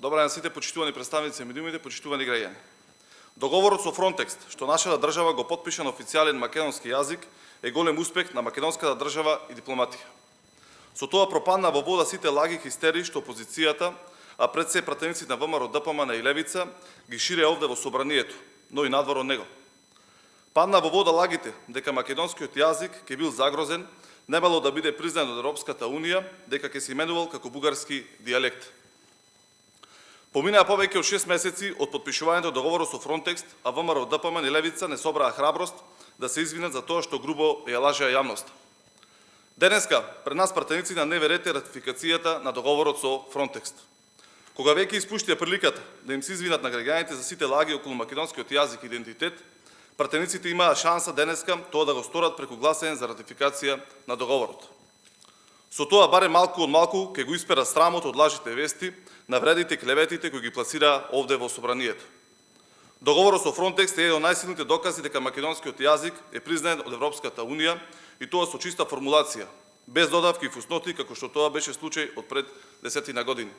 Добар ден сите почитувани представници на медиумите, почитувани граѓани. Договорот со Фронтекс, што нашата држава го потпиша на официјален македонски јазик, е голем успех на македонската држава и дипломатија. Со тоа пропадна во вода сите лаги и хистерии што опозицијата, а пред се пратениците на ВМРО, ДПМН и Левица ги шире овде во собранието, но и надвор од него. Падна во вода лагите дека македонскиот јазик ќе бил загрозен, немало да биде признат од Европската Унија, дека ќе се именувал како бугарски дијалект. Поминаа повеќе од 6 месеци од подпишувањето договорот со Фронтекс, а ВМРО, ДПМН и Левица не собраа храброст да се извинат за тоа што грубо ја лажеа јавноста. Денеска пред нас пратеници на дневен ред е ратификацијата на договорот со Фронтекс. Кога веќе испуштија приликата да им се извинат на граѓаните за сите лаги околу македонскиот јазик и идентитет, пратениците имаа шанса денеска тоа да го сторат преку гласење за ратификација на договорот. Со тоа барем малку од малку ќе го испера срамот од лажите вести, навредите и клеветите кои ги пласира овде во собранието. Договорот со Фронтекс е еден од најсилните докази дека македонскиот јазик е признат од Европската Унија и тоа со чиста формулација, без додавки и фусноти како што тоа беше случај од пред 10 години.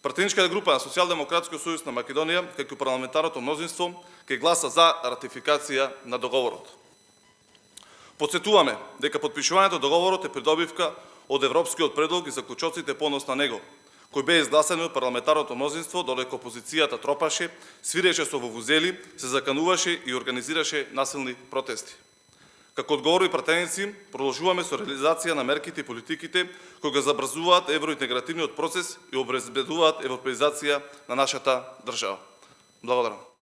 Пратеничката група на Социјалдемократскиот сојуз на Македонија, како парламентарното мнозинство, ќе гласа за ратификација на договорот. Потсетуваме дека подпишувањето договорот е придобивка од европскиот предлог и заклучоците по однос на него, кој бе изгласен од парламентарното мнозинство додека опозицијата тропаше, свиреше со вувузели, се закануваше и организираше насилни протести. Како одговорни пратеници, продолжуваме со реализација на мерките и политиките кои го забрзуваат евроинтегративниот процес и обезбедуваат европеизација на нашата држава. Благодарам.